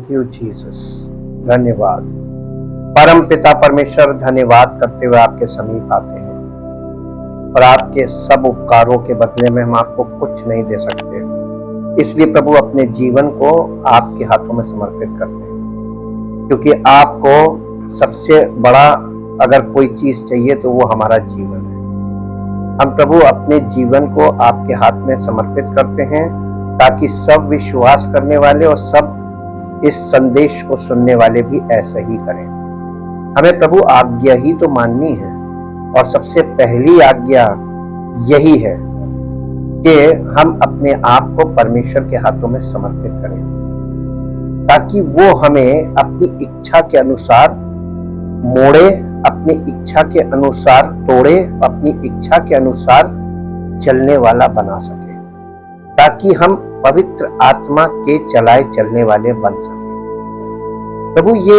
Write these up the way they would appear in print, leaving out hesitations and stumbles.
Thank you Jesus. धन्यवाद परम पिता परमेश्वर, धन्यवाद करते हुए आपके समीप आते हैं और आपके सब उपकारों के बदले में हम आपको कुछ नहीं दे सकते, इसलिए प्रभु अपने जीवन को आपके हाथों में समर्पित करते हैं, क्योंकि आपको सबसे बड़ा अगर कोई चीज चाहिए तो वो हमारा जीवन है। हम प्रभु अपने जीवन को आपके हाथ में समर्पित करते हैं ताकि सब विश्वास करने वाले और सब इस संदेश को सुनने वाले भी ऐसा ही करें। हमें प्रभु आज्ञा ही तो माननी है और सबसे पहली आज्ञा यही है कि हम अपने आप को परमेश्वर के हाथों में समर्पित करें ताकि वो हमें अपनी इच्छा के अनुसार मोड़े, अपनी इच्छा के अनुसार तोड़े, अपनी इच्छा के अनुसार चलने वाला बना सके, ताकि हम पवित्र आत्मा के चलाए चलने वाले बन सके। प्रभु ये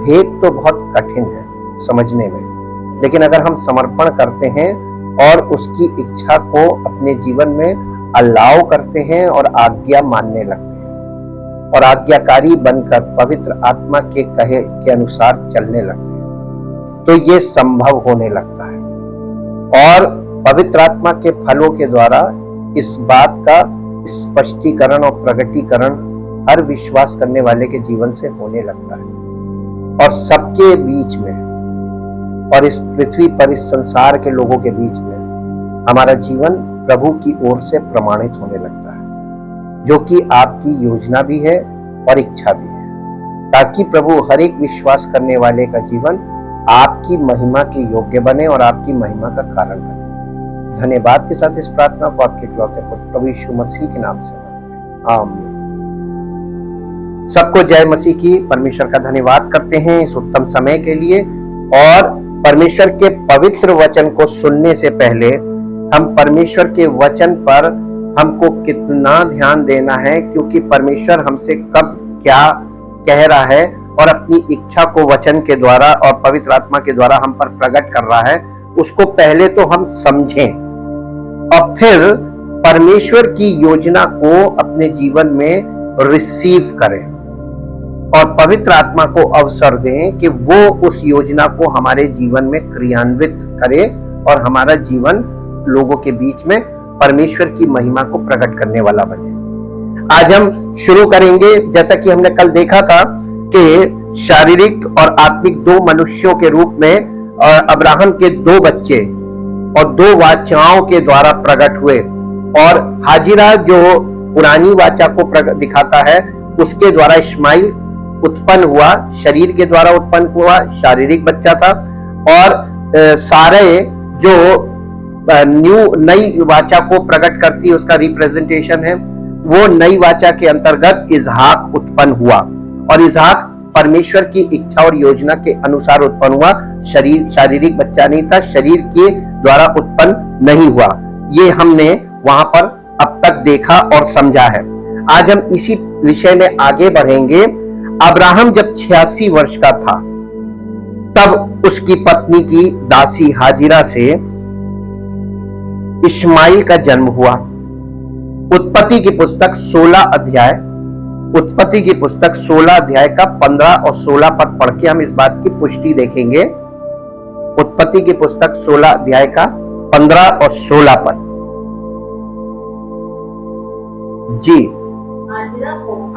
भेद तो बहुत कठिन है समझने में, लेकिन अगर हम समर्पण करते हैं और उसकी इच्छा को अपने जीवन में अलाव करते हैं और आज्ञा मानने लगते हैं और आज्ञाकारी बनकर पवित्र आत्मा के कहे के अनुसार चलने लगते हैं, तो ये संभव होने लगता है। और पवित्र आत्मा के फलों के द्वारा इस बात का स्पष्टीकरण और प्रकटीकरण हर विश्वास करने वाले के जीवन से होने लगता है और सबके बीच में और इस पृथ्वी पर इस संसार के लोगों के बीच में हमारा जीवन प्रभु की ओर से प्रमाणित होने लगता है, जो कि आपकी योजना भी है और इच्छा भी है, ताकि प्रभु हर एक विश्वास करने वाले का जीवन आपकी महिमा के योग्य बने और आपकी महिमा का कारण बने। धन्यवाद के साथ इस प्रार्थना को आपके इकलौते पुत्र प्रभु यीशु मसीह के नाम से मांगते हैं, आमीन। सबको जय मसीह की। परमेश्वर का धन्यवाद करते हैं इस उत्तम समय के लिए, और परमेश्वर के पवित्र वचन को सुनने से पहले हम परमेश्वर के वचन पर हमको कितना ध्यान देना है, क्योंकि परमेश्वर हमसे कब क्या कह रहा है और अपनी इच्छा को वचन के द्वारा और पवित्र आत्मा के द्वारा हम पर प्रकट कर रहा है, उसको पहले तो हम समझें और फिर परमेश्वर की योजना को अपने जीवन में रिसीव करें और पवित्र आत्मा को अवसर दें कि वो उस योजना को हमारे जीवन में क्रियान्वित करे और हमारा जीवन लोगों के बीच में परमेश्वर की महिमा को प्रकट करने वाला बने। आज हम शुरू करेंगे, जैसा कि हमने कल देखा था कि शारीरिक और आत्मिक दो मनुष्यों के रूप में अब्राहम के दो बच्चे और दो वाचाओं के द्वारा प्रकट हुए, और हाजिरा जो पुरानी वाचा को दिखाता है उसके द्वारा इस्माइल उत्पन्न हुआ, शरीर के द्वारा उत्पन्न हुआ, शारीरिक बच्चा था, और सारे जो नई वाचा को प्रकट करती है उसका रिप्रेजेंटेशन है, वो नई वाचा के अंतर्गत इजहाक उत्पन्न हुआ, और इजहाक परमेश्वर की इच्छा और योजना के अनुसार उत्पन्न हुआ। शारीरिक बच्चा नहीं था, शरीर के द्वारा उत्पन्न नहीं हुआ। ये हमने वहां पर अब तक देखा और समझा है। आज हम इसी विषय में आगे बढ़ेंगे। अब्राहम जब 86 वर्ष का था तब उसकी पत्नी की दासी हाजिरा से इस्माइल का जन्म हुआ। उत्पत्ति की पुस्तक 16 अध्याय का 15 और 16 पद पढ़ के हम इस बात की पुष्टि देखेंगे। उत्पत्ति की पुस्तक 16 अध्याय का 15 और 16 पद। जी,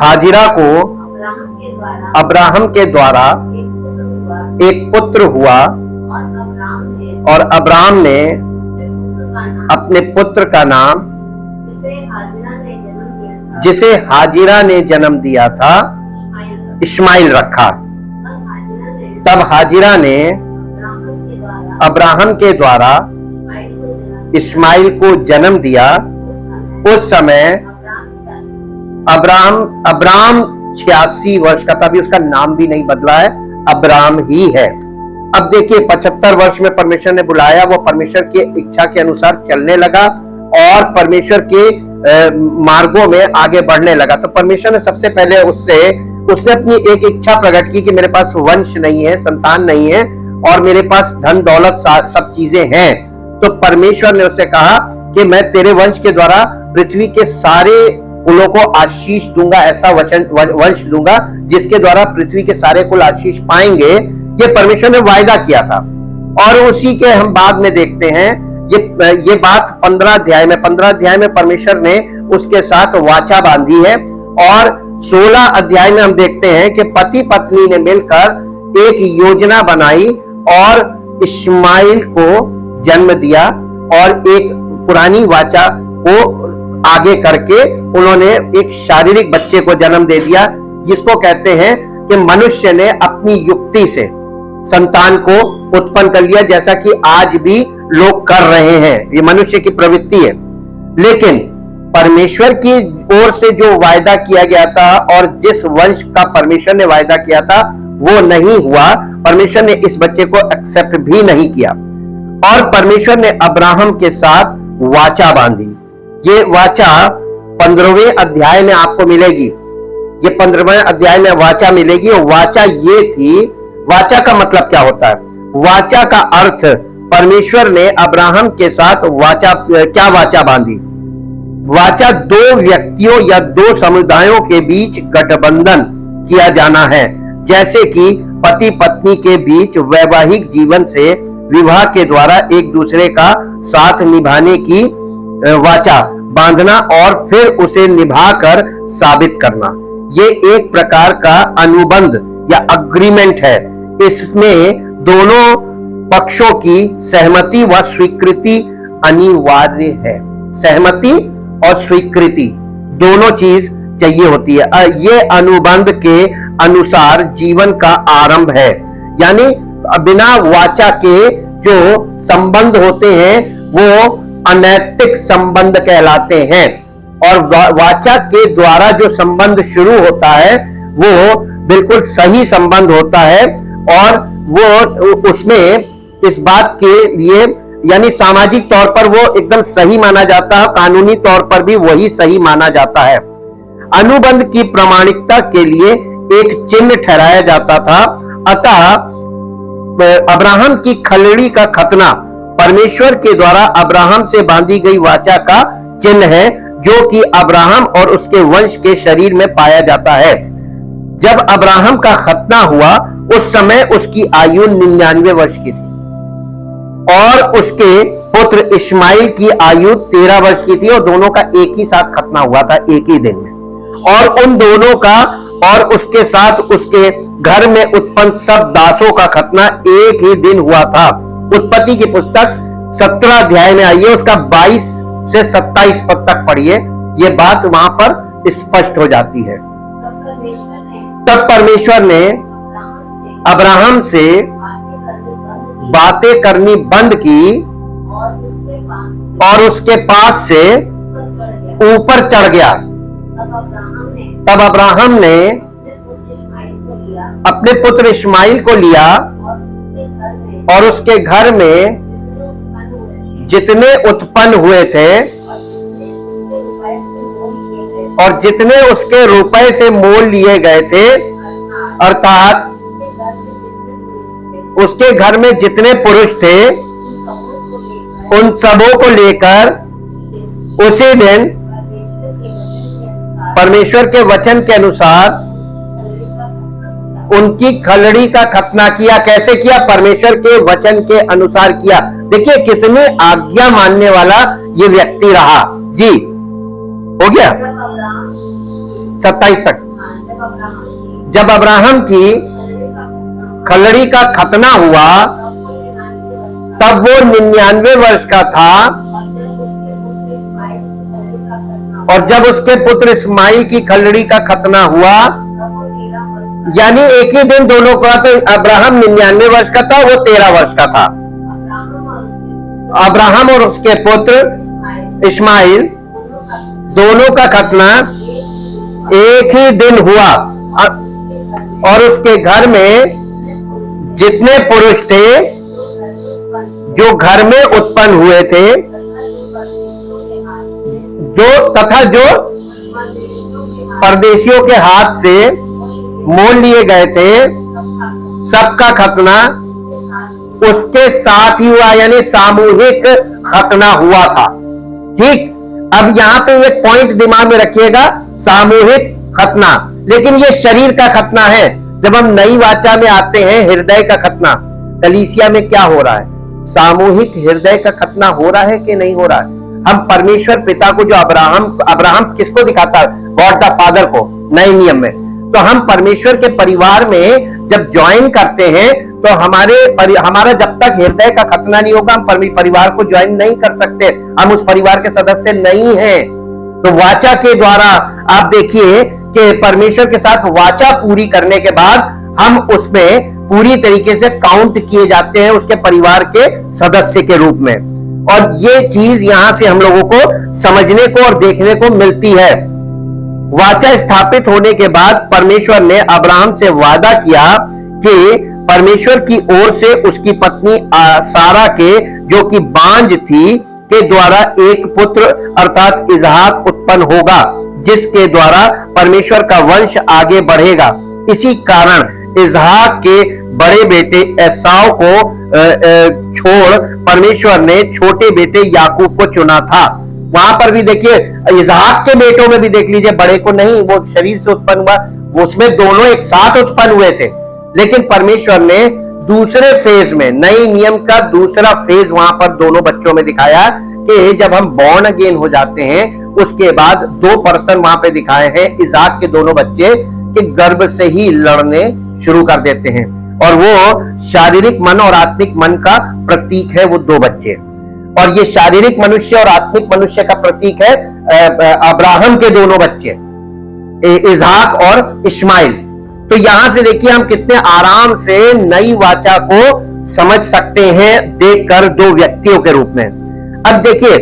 हाजिरा को अब्राहम के द्वारा एक पुत्र हुआ, और अब्राहम ने अपने पुत्र का नाम जिसे हाजिरा ने जन्म दिया था इस्माइल रखा। तब हाजिरा ने अब्राहम के द्वारा इस्माइल को जन्म दिया। उस समय अब्राहम 86 वर्ष का था, अभी उसका नाम भी नहीं बदला है, अब्राहम ही है। अब देखिए 75 वर्ष में परमेश्वर ने बुलाया, वो परमेश्वर की इच्छा के अनुसार चलने लगा और परमेश्वर के मार्गों में आगे बढ़ने लगा। तो परमेश्वर ने सबसे पहले उसने अपनी एक इच्छा प्रकट की कि मेरे पास वंश नहीं है, संतान नहीं है, और मेरे पास धन दौलत सब चीजें हैं। तो परमेश्वर ने उससे कहा कि मैं तेरे वंश के द्वारा पृथ्वी के सारे कुलों को आशीष दूंगा, ऐसा वंश दूंगा जिसके द्वारा पृथ्वी के सारे कुल आशीष पाएंगे। ये परमेश्वर ने वायदा किया था। और उसी के हम बाद में देखते हैं ये बात 15 अध्याय में परमेश्वर ने उसके साथ वाचा बांधी है। और 16 अध्याय में हम देखते हैं कि पति पत्नी ने मिलकर एक योजना बनाई और इस्माइल को जन्म दिया और एक पुरानी वाचा को आगे करके उन्होंने एक शारीरिक बच्चे को जन्म दे दिया, जिसको कहते हैं कि मनुष्य ने अपनी युक्ति से संतान को उत्पन्न कर लिया, जैसा कि आज भी लोग कर रहे हैं। ये मनुष्य की प्रवृत्ति है। लेकिन परमेश्वर की ओर से जो वायदा किया गया था और जिस वंश का परमेश्वर ने वायदा किया था वो नहीं हुआ। परमेश्वर ने इस बच्चे को एक्सेप्ट भी नहीं किया और परमेश्वर ने अब्राहम के साथ वाचा बांधी। ये वाचा 15वें अध्याय में आपको मिलेगी। ये 15वें अध्याय में वाचा मिलेगी। और वाचा ये थी, वाचा का मतलब क्या होता है? वाचा का अर्थ, परमेश्वर ने अब्राहम के साथ क्या वाचा बांधी? वाचा दो व्यक्तियों या दो समुदायों के बीच गठबंधन किया जाना है, जैसे कि पति पत्नी के बीच वैवाहिक जीवन से विवाह के द्वारा एक दूसरे का साथ निभाने की वाचा बांधना और फिर उसे निभाकर साबित करना। ये एक प्रकार का अनुबंध या अग्रीमेंट है। इसमें दोनों पक्षों की सहमति व स्वीकृति अनिवार्य है। सहमति और स्वीकृति दोनों चीज चाहिए होती है। ये अनुबंध के अनुसार जीवन का आरंभ है। यानी बिना वाचा के जो संबंध होते हैं वो अनैतिक संबंध कहलाते हैं। और वाचा के द्वारा जो संबंध शुरू होता है वो बिल्कुल सही संबंध होता है और वो उसमें इस बात के लिए यानी सामाजिक तौर पर वो एकदम सही माना जाता है, कानूनी तौर पर भी वही सही माना जाता है। अनुबंध की प्रामाणिकता के लिए एक चिन्ह ठहराया जाता था। अतः अब्राहम की खलड़ी का खतना परमेश्वर के द्वारा अब्राहम से बांधी गई वाचा का चिन्ह है, जो कि अब्राहम और उसके वंश के शरीर में पाया जाता है। जब अब्राहम का खतना हुआ उस समय उसकी आयु 99 वर्ष की थी और उसके पुत्र इस्माइल की आयु 13 वर्ष की थी और दोनों का एक ही साथ खतना हुआ था, एक ही दिन में। और उन दोनों का और उसके साथ उसके घर में उत्पन्न सब दासों का खतना एक ही दिन हुआ था। उत्पत्ति की पुस्तक 17 अध्याय में आइए, उसका 22 से 27 पद तक पढ़िए। ये बात वहां पर स्पष्ट हो जाती है। तब परमेश्वर ने अब्राहम से बातें करनी बंद की और उसके पास से ऊपर चढ़ गया। तब अब्राहम ने अपने पुत्र इस्माइल को लिया और उसके घर में जितने उत्पन्न हुए थे और जितने उसके रुपए से मोल लिए गए थे, अर्थात उसके घर में जितने पुरुष थे उन सबों को लेकर उसी दिन परमेश्वर के वचन के अनुसार उनकी खलड़ी का खतना किया। कैसे किया? परमेश्वर के वचन के अनुसार किया। देखिए कितने आज्ञा मानने वाला ये व्यक्ति रहा। जी हो गया 27 तक। जब अब्राहम की खलड़ी का खतना हुआ तब वो 99 वर्ष का था और जब उसके पुत्र इस्माइल की खलड़ी का खतना हुआ यानी एक ही दिन दोनों का, तो अब्राहम 99 वर्ष का था, वो 13 वर्ष का था। अब्राहम और उसके पुत्र इस्माइल दोनों का खतना एक ही दिन हुआ और उसके घर में जितने पुरुष थे जो घर में उत्पन्न हुए थे जो परदेशियों के हाथ से मोल लिए गए थे, सबका खतना उसके साथ ही हुआ, यानी सामूहिक खतना हुआ था। ठीक, अब यहाँ पे एक पॉइंट दिमाग में रखिएगा, सामूहिक खतना, लेकिन ये शरीर का खतना है। जब हम नई वाचा में आते हैं, हृदय का खतना, कलीसिया में क्या हो रहा है? सामूहिक हृदय का खतना हो रहा है कि नहीं हो रहा है? हम परमेश्वर पिता को, जो अब्राहम किसको दिखाता है? गॉड द फादर को, नए नियम में। तो हम परमेश्वर के परिवार में जब ज्वाइन करते हैं तो हमारा जब तक हृदय का खतना नहीं होगा, हम परिवार को ज्वाइन नहीं कर सकते, हम उस परिवार के सदस्य नहीं हैं। तो वाचा के द्वारा आप देखिए कि परमेश्वर के साथ वाचा पूरी करने के बाद हम उसमें पूरी तरीके से काउंट किए जाते हैं उसके परिवार के सदस्य के रूप में। और ये चीज यहां से हम लोगों को समझने को और देखने को मिलती है। वाचा स्थापित होने के बाद परमेश्वर ने अब्राहम से वादा किया कि परमेश्वर की ओर से उसकी पत्नी सारा के, जो कि बांझ थी, के द्वारा एक पुत्र अर्थात इसहाक उत्पन्न होगा, जिसके द्वारा परमेश्वर का वंश आगे बढ़ेगा। इसी कारण इसहाक के बड़े बेटे एसाव को छोड़ परमेश्वर ने छोटे बेटे याकूब को चुना था। वहां पर भी देखिए, इसहाक के बेटों में भी देख लीजिए, बड़े को नहीं, वो शरीर से उत्पन्न हुआ, उसमें दोनों एक साथ उत्पन्न हुए थे। लेकिन परमेश्वर ने दूसरे फेज में, नई नियम का दूसरा फेज वहां पर दोनों बच्चों में दिखाया कि जब हम बॉर्न अगेन हो जाते हैं, उसके बाद दो पर्सन वहां पे दिखाए हैं, इसहाक के दोनों बच्चे के गर्भ से ही लड़ने शुरू कर देते हैं, और वो शारीरिक मन और आत्मिक मन का प्रतीक है वो दो बच्चे। और ये शारीरिक मनुष्य और आत्मिक मनुष्य का प्रतीक है अब्राहम के दोनों बच्चे, इसहाक और इस्माइल। तो यहां से देखिए हम कितने आराम से नई वाचा को समझ सकते हैं देखकर दो व्यक्तियों के रूप में। अब देखिए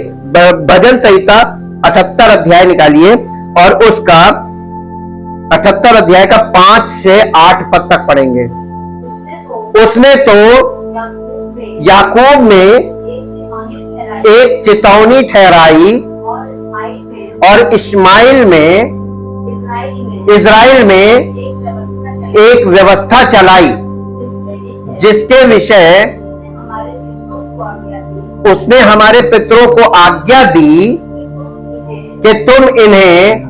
भजन संहिता 78 अध्याय निकालिए और उसका 78 अध्याय का 5 से 8 पद तक पढ़ेंगे। उसने तो याकूब में एक चितौनी ठहराई और इस्माइल में, इज़राइल में एक व्यवस्था चलाई, जिसके विषय उसने हमारे पितरों को आज्ञा दी कि तुम इन्हें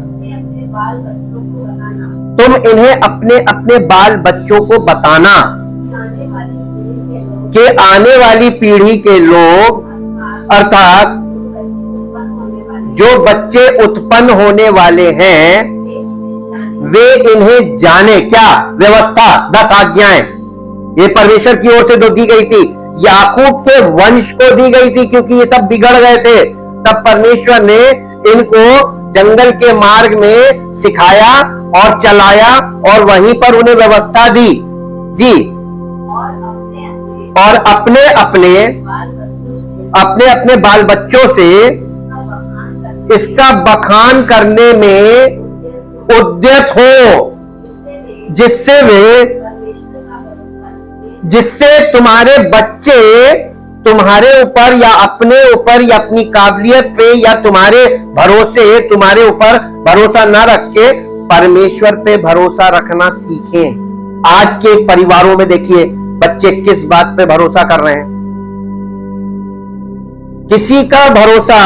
अपने अपने बाल बच्चों को बताना कि आने वाली पीढ़ी के लोग, अर्थात जो बच्चे उत्पन्न होने वाले हैं, वे इन्हें जाने। क्या व्यवस्था? 10 आज्ञाएं ये परमेश्वर की ओर से दी गई थी, याकूब के वंश को दी गई थी, क्योंकि ये सब बिगड़ गए थे। तब परमेश्वर ने इनको जंगल के मार्ग में सिखाया और चलाया और वहीं पर उन्हें व्यवस्था दी जी। और अपने अपने बाल बच्चों से इसका बखान करने में उद्यत हो, जिससे तुम्हारे बच्चे तुम्हारे ऊपर या अपने ऊपर या अपनी काबिलियत पे या तुम्हारे भरोसे, तुम्हारे ऊपर भरोसा न रख के परमेश्वर पे भरोसा रखना सीखें। आज के परिवारों में देखिए बच्चे किस बात पे भरोसा कर रहे हैं? किसी का भरोसा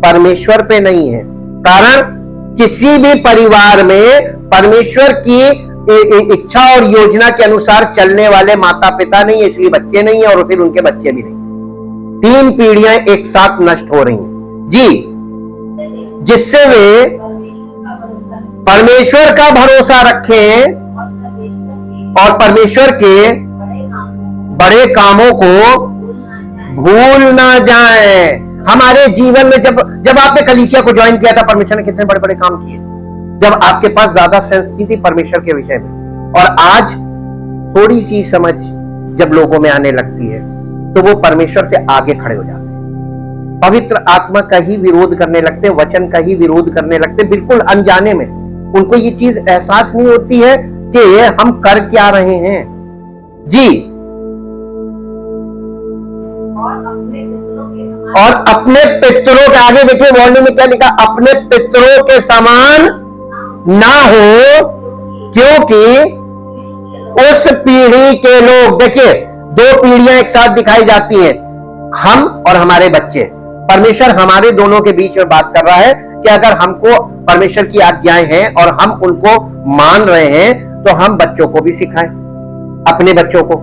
परमेश्वर पे नहीं है। कारण किसी भी परिवार में परमेश्वर की इच्छा और योजना के अनुसार चलने वाले माता पिता नहीं है, इसलिए बच्चे नहीं है और फिर उनके बच्चे भी नहीं। 3 पीढ़ियां एक साथ नष्ट हो रही हैं जी, जिससे वे परमेश्वर का भरोसा रखें और परमेश्वर के बड़े कामों को भूल ना जाएं। हमारे जीवन में जब आपने कलीसिया को ज्वाइन किया था, परमेश्वर ने कितने बड़े बड़े काम किए, जब आपके पास ज्यादा सेंस थी परमेश्वर के विषय में। और आज थोड़ी सी समझ जब लोगों में आने लगती है तो वो परमेश्वर से आगे खड़े हो जाते हैं, पवित्र आत्मा का ही विरोध करने लगते, वचन का ही विरोध करने लगते, बिल्कुल अनजाने में। उनको ये चीज एहसास नहीं होती है कि हम कर क्या रहे हैं जी। और अपने पितरों के आगे देखिए वार्निंग में क्या लिखा, अपने पितरों के समान ना हो, क्योंकि उस पीढ़ी के लोग, देखिए 2 पीढ़ियां एक साथ दिखाई जाती हैं, हम और हमारे बच्चे। परमेश्वर हमारे दोनों के बीच में बात कर रहा है कि अगर हमको परमेश्वर की आज्ञाएं हैं और हम उनको मान रहे हैं तो हम बच्चों को भी सिखाएं, अपने बच्चों को।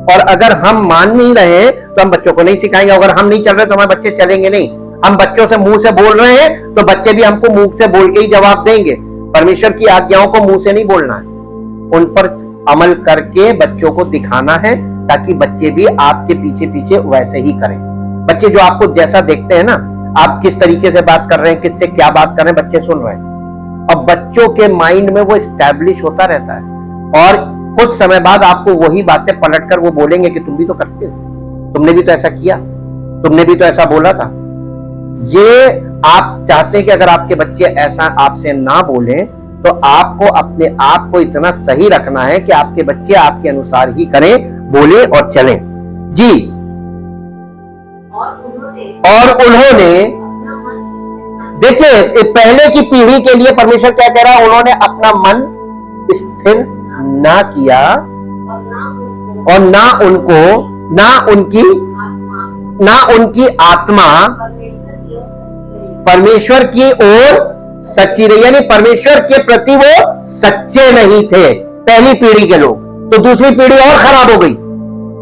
और अगर हम मान नहीं रहे हैं तो हम बच्चों को नहीं सिखाएंगे। अगर हम नहीं चल रहे तो हमारे बच्चे चलेंगे नहीं। हम बच्चों से मुंह से बोल रहे हैं तो बच्चे भी हमको मुंह से बोल के ही जवाब देंगे। परमेश्वर की आज्ञाओं को मुंह से नहीं बोलना है, उन पर अमल करके बच्चों को दिखाना है, ताकि बच्चे भी आपके पीछे पीछे वैसे ही करें। बच्चे जो आपको जैसा देखते हैं ना, आप किस तरीके से बात कर रहे हैं, किससे क्या बात कर रहे हैं, बच्चे सुन रहे हैं और बच्चों के माइंड में वो एस्टैब्लिश होता रहता है। और कुछ समय बाद आपको वही बातें पलटकर वो बोलेंगे कि तुम भी तो करते हो, तुमने भी तो ऐसा किया, तुमने भी तो ऐसा बोला था। ये आप चाहते हैं कि अगर आपके बच्चे ऐसा आपसे ना बोलें तो आपको अपने आप को इतना सही रखना है कि आपके बच्चे आपके अनुसार ही करें, बोले और चलें। जी। और उन्होंने देखिए, पहले की पीढ़ी के लिए परमेश्वर क्या कह रहा है, उन्होंने अपना मन स्थिर ना किया और ना उनकी आत्मा परमेश्वर की ओर सच्ची रही, यानी परमेश्वर के प्रति वो सच्चे नहीं थे पहली पीढ़ी के लोग। तो दूसरी पीढ़ी और खराब हो गई।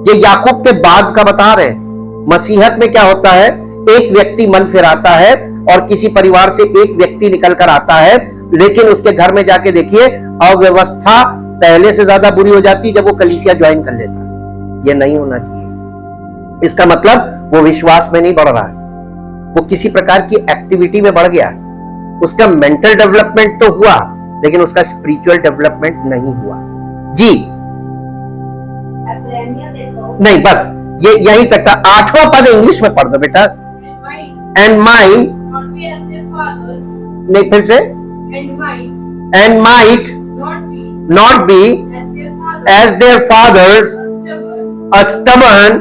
ये याकूब के बाद का बता रहे हैं। मसीहत में क्या होता है, एक व्यक्ति मन फिराता है और किसी परिवार से एक व्यक्ति निकल कर आता है, लेकिन उसके घर में जाके देखिए अव्यवस्था पहले से ज्यादा बुरी हो जाती जब वो कलीसिया ज्वाइन कर लेता है। ये नहीं होना चाहिए। इसका मतलब वो विश्वास में नहीं बढ़ रहा है, वो किसी प्रकार की एक्टिविटी में बढ़ गया। उसका मेंटल डेवलपमेंट तो हुआ लेकिन उसका स्पिरिचुअल डेवलपमेंट नहीं हुआ। जी नहीं, बस ये यही तक था। 8वां पद इंग्लिश में पढ़ दो बेटा। एंड माइंड, नहीं फिर से, and might not be as their fathers a stubborn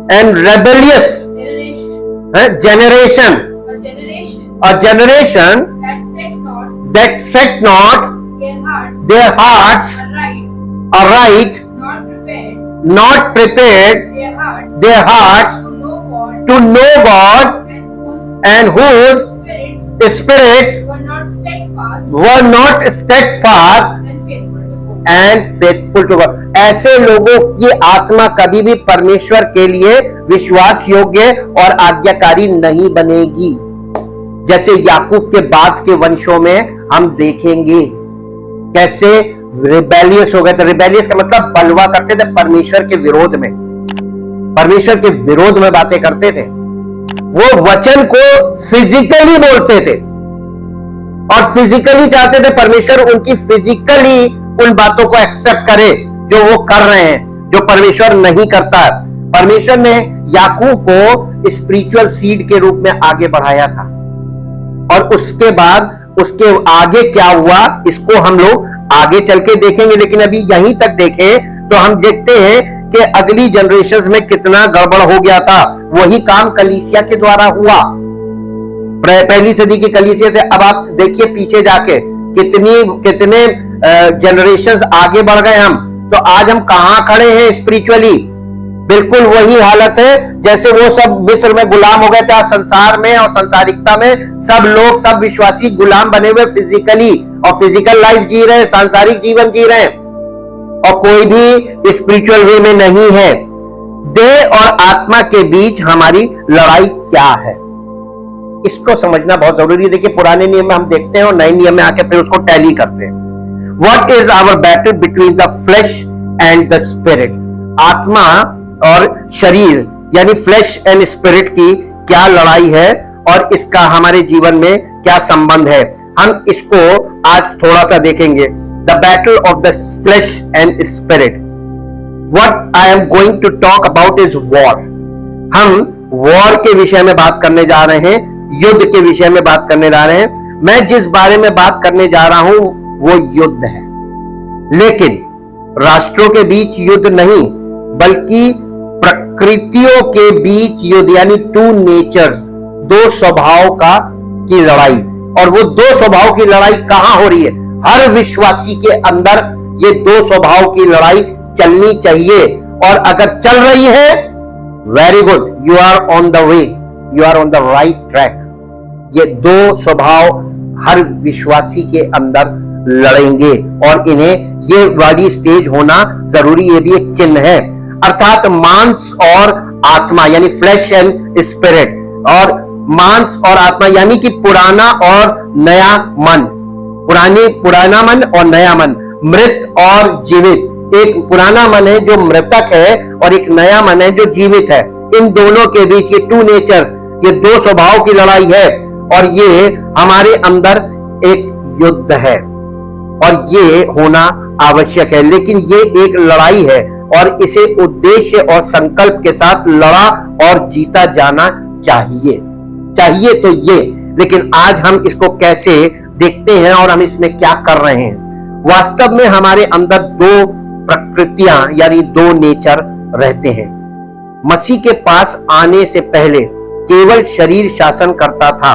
and rebellious generation, a generation that set not their hearts aright, not prepared their hearts to know God, and whose spirits were not steadfast and faithful to God. ऐसे लोगों की आत्मा कभी भी परमेश्वर के लिए विश्वास योग्य और आज्ञाकारी नहीं बनेगी। जैसे याकूब के बाद के वंशों में हम देखेंगे कैसे रिबेलियस हो गए थे। रिबेलियस का मतलब बलवा करते थे परमेश्वर के विरोध में, परमेश्वर के विरोध में बातें करते थे। वो वचन को फिजिकली बोलते थे और फिजिकली चाहते थे परमेश्वर उनकी फिजिकली उन बातों को एक्सेप्ट करे जो वो कर रहे हैं, जो परमेश्वर नहीं करता। परमेश्वर ने याकूब को स्पिरिचुअल सीड के रूप में आगे बढ़ाया था और उसके बाद उसके आगे क्या हुआ इसको हम लोग आगे चल के देखेंगे। लेकिन अभी यहीं तक देखें तो हम देखते हैं कि अगली जनरेशंस में कितना गड़बड़ हो गया था। वही काम कलीसिया के द्वारा हुआ, पहली सदी की कलीसिया से। अब आप देखिए पीछे जाके कितने जनरेशंस आगे बढ़ गए हम, तो आज हम कहां खड़े हैं स्पिरिचुअली। बिल्कुल वही हालत है जैसे वो सब मिस्र में गुलाम हो गए थे। संसार में और संसारिकता में सब लोग, सब विश्वासी गुलाम बने हुए फिजिकली और फिजिकल लाइफ जी रहे हैं, सांसारिक जीवन जी रहे हैं और कोई भी स्पिरिचुअल वे में नहीं है। देह और आत्मा के बीच हमारी लड़ाई क्या है, इसको समझना बहुत जरूरी है। देखिए पुराने नियम में हम देखते हैं और नए नियम में आके फिर उसको टैली करते हैं। What is our battle between the flesh and the spirit? आत्मा और शरीर यानी फ्लैश एंड स्पिरिट की क्या लड़ाई है और इसका हमारे जीवन में क्या संबंध है, हम इसको आज थोड़ा सा देखेंगे। The battle of the flesh and spirit. What I am going to talk about is war. हम वॉर के विषय में बात करने जा रहे हैं, युद्ध के विषय में बात करने जा रहे हैं। मैं जिस बारे में बात करने जा रहा हूं वो युद्ध है, लेकिन राष्ट्रों के बीच युद्ध नहीं बल्कि प्रकृतियों के बीच युद्ध, यानी टू नेचर्स, दो स्वभाव की लड़ाई। और वो दो स्वभाव की लड़ाई कहां हो रही है? हर विश्वासी के अंदर ये दो स्वभाव की लड़ाई चलनी चाहिए और अगर चल रही है very good, you are on the way, you are on the right track. ये दो स्वभाव हर विश्वासी के अंदर लड़ेंगे और इन्हें ये वाली स्टेज होना जरूरी, ये भी एक चिन्ह है। अर्थात मांस और आत्मा यानी फ्लैश एंड स्पिरिट, और मांस और आत्मा यानी कि पुराना और नया मन, पुराना मन और नया मन, मृत और जीवित। एक पुराना मन है जो मृतक है और एक नया मन है जो जीवित है। इन दोनों के बीच ये टू नेचर्स, ये दो स्वभाव की लड़ाई है और ये हमारे अंदर एक युद्ध है और ये होना आवश्यक है। लेकिन ये एक लड़ाई है और इसे उद्देश्य और संकल्प के साथ लड़ा और जीता जाना चाहिए तो ये। लेकिन आज हम इसको कैसे देखते हैं और हम इसमें क्या कर रहे हैं? वास्तव में हमारे अंदर दो प्रकृतियां यानी दो नेचर रहते हैं। मसीह के पास आने से पहले केवल शरीर शासन करता था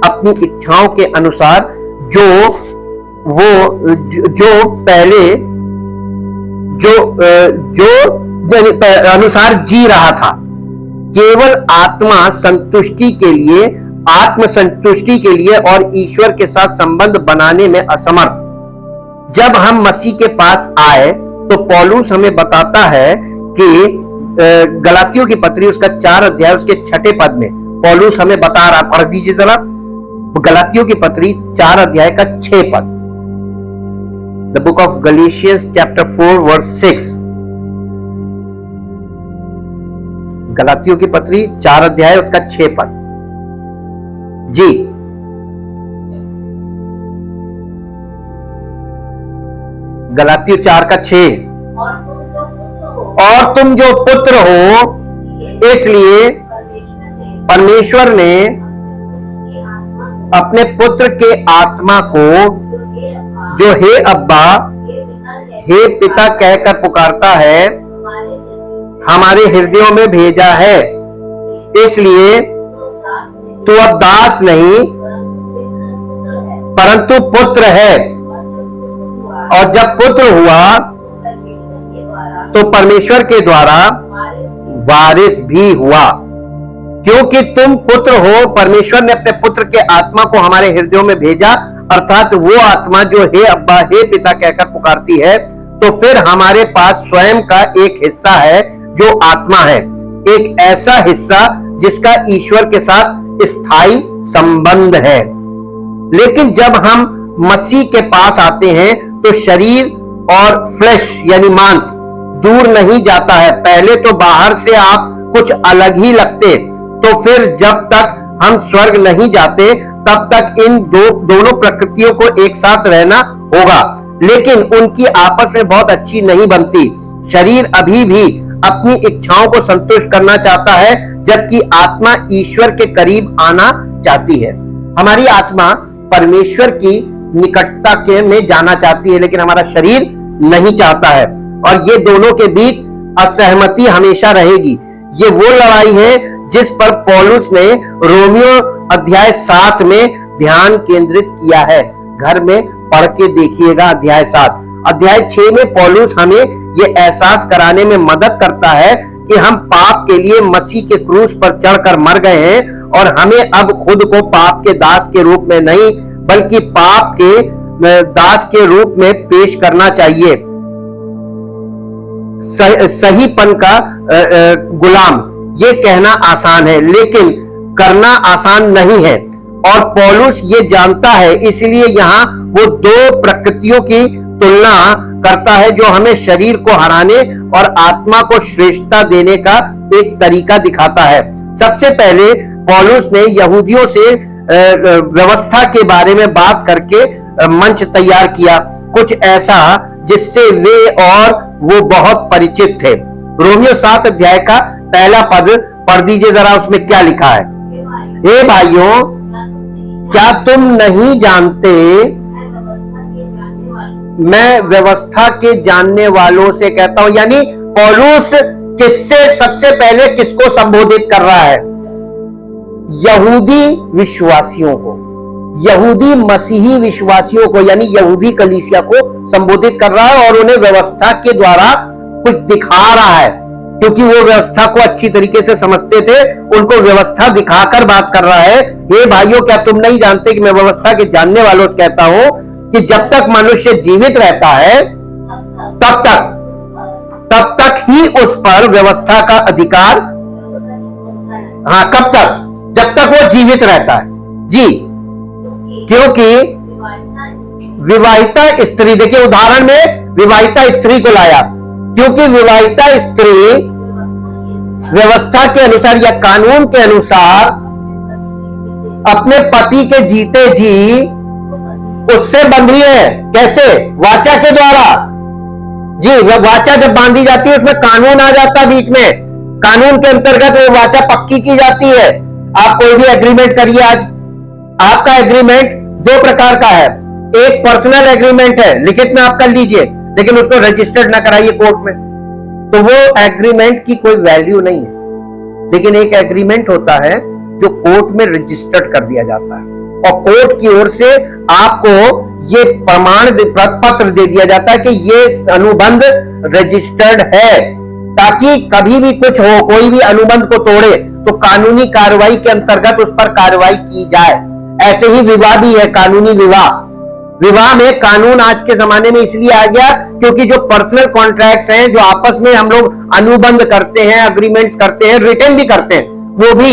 अपनी इच्छाओं के अनुसार, अनुसार जी रहा था। केवल आत्म संतुष्टि के लिए और ईश्वर के साथ संबंध बनाने में असमर्थ। जब हम मसीह के पास आए तो पौलुस हमें बताता है कि गलातियों की पत्री उसका 4 अध्याय उसके 6 पद में पौलुस हमें बता रहा, पढ़ दीजिए जरा, गलातियों की पत्री 4 अध्याय का 6 पद। The book of Galatians chapter 4 verse 6। गलातियों की पत्री 4 अध्याय उसका 6 पद जी। गलातियों 4 का 6। और तुम जो पुत्र हो इसलिए परमेश्वर ने अपने पुत्र के आत्मा को, जो हे अब्बा हे पिता कहकर पुकारता है, हमारे हृदयों में भेजा है। इसलिए तू अब दास नहीं परंतु पुत्र है, और जब पुत्र हुआ तो परमेश्वर के द्वारा वारिस भी हुआ। क्योंकि तुम पुत्र हो, परमेश्वर ने अपने पुत्र के आत्मा को हमारे हृदयों में भेजा, अर्थात वो आत्मा जो हे अब्बा हे पिता कहकर पुकारती है। तो फिर हमारे पास स्वयं का एक हिस्सा है जो आत्मा है, एक ऐसा हिस्सा जिसका ईश्वर के साथ स्थायी संबंध है। लेकिन जब हम मसीह के पास आते हैं तो शरीर और फ्लैश यानी मांस दूर नहीं जाता है। पहले तो बाहर से आप कुछ अलग ही लगते, तो फिर जब तक हम स्वर्ग नहीं जाते तब तक इन दोनों प्रकृतियों को एक साथ रहना होगा, लेकिन उनकी आपस में बहुत अच्छी नहीं बनती। शरीर अभी भी अपनी इच्छाओं को संतुष्ट करना चाहता है, जबकि आत्मा ईश्वर के करीब आना चाहती है। हमारी आत्मा परमेश्वर की निकटता के में जाना चाहती है, लेकिन हमारा शरीर नहीं चाहता है, और ये दोनों के बीच असहमति हमेशा रहेगी। ये वो लड़ाई है जिस पर पौलुस ने रोमियो अध्याय 7 में ध्यान केंद्रित किया है। घर में पढ़ के देखिएगा अध्याय 7। अध्याय 6 में पौलुस हमें ये एहसास कराने में मदद करता है कि हम पाप के लिए मसीह के क्रूस पर चढ़कर मर गए हैं, और हमें अब खुद को पाप के दास के रूप में नहीं बल्कि पाप के दास के रूप में पेश करना चाहिए। सहीपन का गुलाम, ये कहना आसान है लेकिन करना आसान नहीं है, और पौलुस ये जानता है। इसलिए यहाँ वो दो प्रकृतियों की तुलना करता है जो हमें शरीर को हराने और आत्मा को श्रेष्ठता देने का एक तरीका दिखाता है। सबसे पहले पौलुस ने यहूदियों से व्यवस्था के बारे में बात करके मंच तैयार किया, कुछ ऐसा जिससे वे और वो बहुत परिचित थे। रोमियो 7 अध्याय का 1 पद पढ़ दीजिए जरा, उसमें क्या लिखा है। हे भाइयों, क्या तुम नहीं जानते, मैं व्यवस्था के जानने वालों से कहता हूं। यानी पौलुस किससे सबसे पहले किसको संबोधित कर रहा है? यहूदी विश्वासियों को, यहूदी मसीही विश्वासियों को, यानी यहूदी कलीसिया को संबोधित कर रहा है, और उन्हें व्यवस्था के द्वारा कुछ दिखा रहा है। क्योंकि वो व्यवस्था को अच्छी तरीके से समझते थे, उनको व्यवस्था दिखाकर बात कर रहा है। हे भाइयों, क्या तुम नहीं जानते कि मैं व्यवस्था के जानने वालों से कहता हूं कि जब तक मनुष्य जीवित रहता है तब तक ही उस पर व्यवस्था का अधिकार, हाँ, कब तक? जब तक वो जीवित रहता है जी। क्योंकि विवाहिता स्त्री, देखिए उदाहरण में विवाहिता स्त्री को लाया, क्योंकि विवाहिता स्त्री व्यवस्था के अनुसार या कानून के अनुसार अपने पति के जीते जी उससे बंधी है। कैसे? वाचा के द्वारा जी। वाचा जब बांधी जाती है उसमें कानून आ जाता है बीच में, कानून के अंतर्गत वो वाचा पक्की की जाती है। आप कोई भी एग्रीमेंट करिए, आज आपका एग्रीमेंट दो प्रकार का है। एक पर्सनल एग्रीमेंट है, लिखित में आप कर लीजिए, लेकिन उसको रजिस्टर्ड ना कराइए कोर्ट में, तो वो एग्रीमेंट की कोई वैल्यू नहीं है। लेकिन एक एग्रीमेंट होता है जो कोर्ट में रजिस्टर्ड कर दिया जाता है और कोर्ट की ओर से आपको ये प्रमाण पत्र दे दिया जाता है कि ये अनुबंध रजिस्टर्ड है, ताकि कभी भी कुछ हो, कोई भी अनुबंध को तोड़े तो कानूनी कार्रवाई के अंतर्गत उस पर कार्रवाई की जाए। ऐसे ही विवाह भी है, कानूनी विवाह। विवाह में कानून आज के जमाने में इसलिए आ गया क्योंकि जो पर्सनल कॉन्ट्रैक्ट्स हैं, जो आपस में हम लोग अनुबंध करते हैं, अग्रीमेंट्स करते हैं, रिटर्न भी करते हैं, वो भी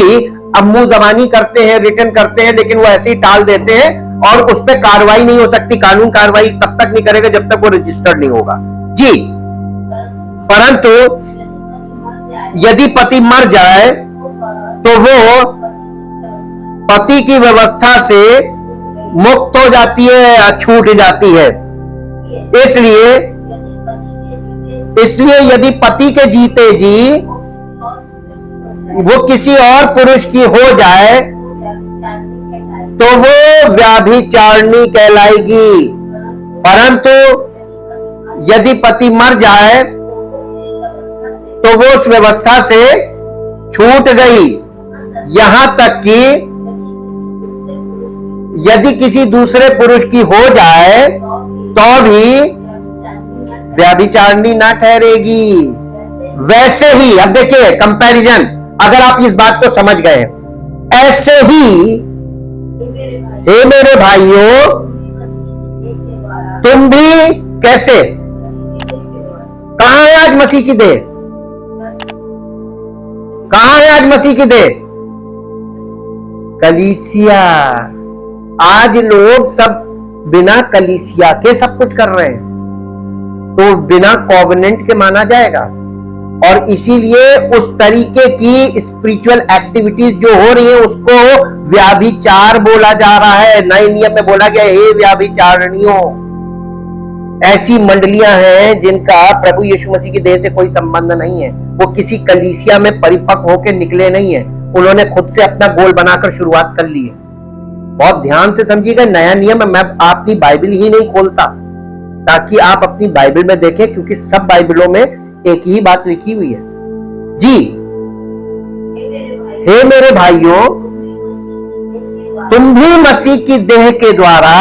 अम्मू जबानी करते हैं, रिटर्न करते हैं, लेकिन वो ऐसे ही टाल देते हैं और उस पर कार्रवाई नहीं हो सकती। कानून कार्रवाई तब तक नहीं करेगा जब तक वो रजिस्टर्ड नहीं होगा जी। परंतु यदि पति मर जाए तो वो पति की व्यवस्था से मुक्त हो जाती है, छूट जाती है। इसलिए यदि पति के जीते जी वो किसी और पुरुष की हो जाए तो वो व्याभिचारिणी कहलाएगी। परंतु यदि पति मर जाए तो वो उस व्यवस्था से छूट गई। यहां तक कि यदि किसी दूसरे पुरुष की हो जाए तो भी व्याभिचारिणी ना ठहरेगी। वैसे ही, अब देखिए कंपैरिजन, अगर आप इस बात को समझ गए, ऐसे ही हे मेरे भाइयों, तुम भी कैसे, कहां है आज मसीह की देह? कहां है आज मसीह की देह? कलीसिया। आज लोग सब बिना कलीसिया के सब कुछ कर रहे हैं, तो बिना कॉवेनेंट के माना जाएगा। और इसीलिए उस तरीके की स्पिरिचुअल एक्टिविटीज जो हो रही है उसको व्याभिचार बोला जा रहा है। नए नियम में बोला गया, हे व्याभिचारिणियों। ऐसी मंडलियां हैं जिनका प्रभु यीशु मसीह की देह से कोई संबंध नहीं है, वो किसी कलीसिया में परिपक्व होकर निकले नहीं है, उन्होंने खुद से अपना गोल बनाकर शुरुआत कर ली है। बहुत ध्यान से समझिएगा, नया नियम मैं आपकी बाइबल ही नहीं खोलता ताकि आप अपनी बाइबल में देखें, क्योंकि सब बाइबलों में एक ही बात लिखी हुई है जी। हे मेरे भाइयों, तुम भी मसीह की देह के द्वारा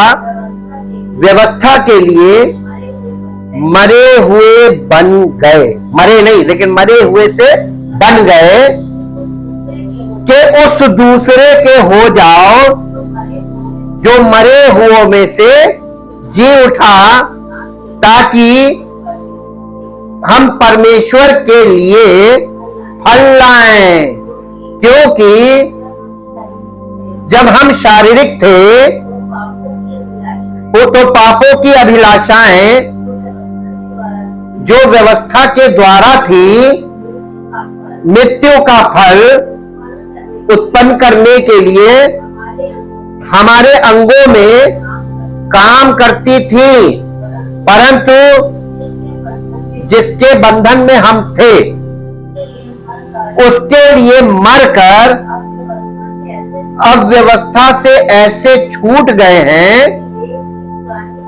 व्यवस्था के लिए मरे हुए बन गए, मरे नहीं लेकिन मरे हुए से बन गए, कि उस दूसरे के हो जाओ जो मरे हुओं में से जी उठा, ताकि हम परमेश्वर के लिए फल लाएं। क्योंकि जब हम शारीरिक थे तो पापों की अभिलाषाएं जो व्यवस्था के द्वारा थी, मृत्यु का फल उत्पन्न करने के लिए हमारे अंगों में काम करती थी। परंतु जिसके बंधन में हम थे उसके लिए मरकर अब व्यवस्था से ऐसे छूट गए हैं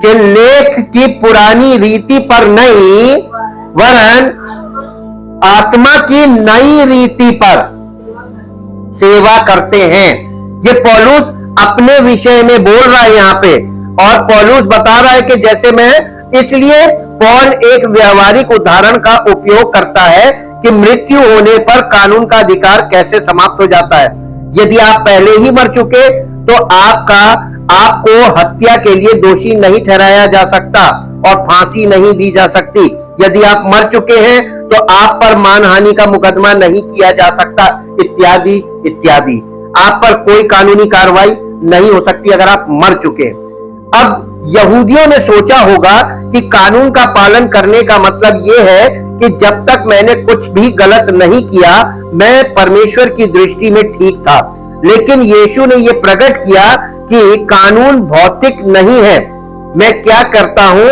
कि लेख की पुरानी रीति पर नहीं, वरन आत्मा की नई रीति पर सेवा करते हैं। ये पौलुस अपने विषय में बोल रहा है यहाँ पे, और पौलुस बता रहा है कि जैसे मैं, इसलिए पौल एक व्यवहारिक उदाहरण का उपयोग करता है कि मृत्यु होने पर कानून का अधिकार कैसे समाप्त हो जाता है। यदि आप पहले ही मर चुके तो आपको हत्या के लिए दोषी नहीं ठहराया जा सकता और फांसी नहीं दी जा सकती। यदि आप मर चुके हैं तो आप पर मानहानि का मुकदमा नहीं किया जा सकता, इत्यादि इत्यादि। आप पर कोई कानूनी कार्रवाई नहीं हो सकती अगर आप मर चुके। अब यहूदियों ने सोचा होगा कि कानून का पालन करने का मतलब यह है कि जब तक मैंने कुछ भी गलत नहीं किया मैं परमेश्वर की दृष्टि में ठीक था। लेकिन यीशु ने यह प्रकट किया कि कानून भौतिक नहीं है। मैं क्या करता हूं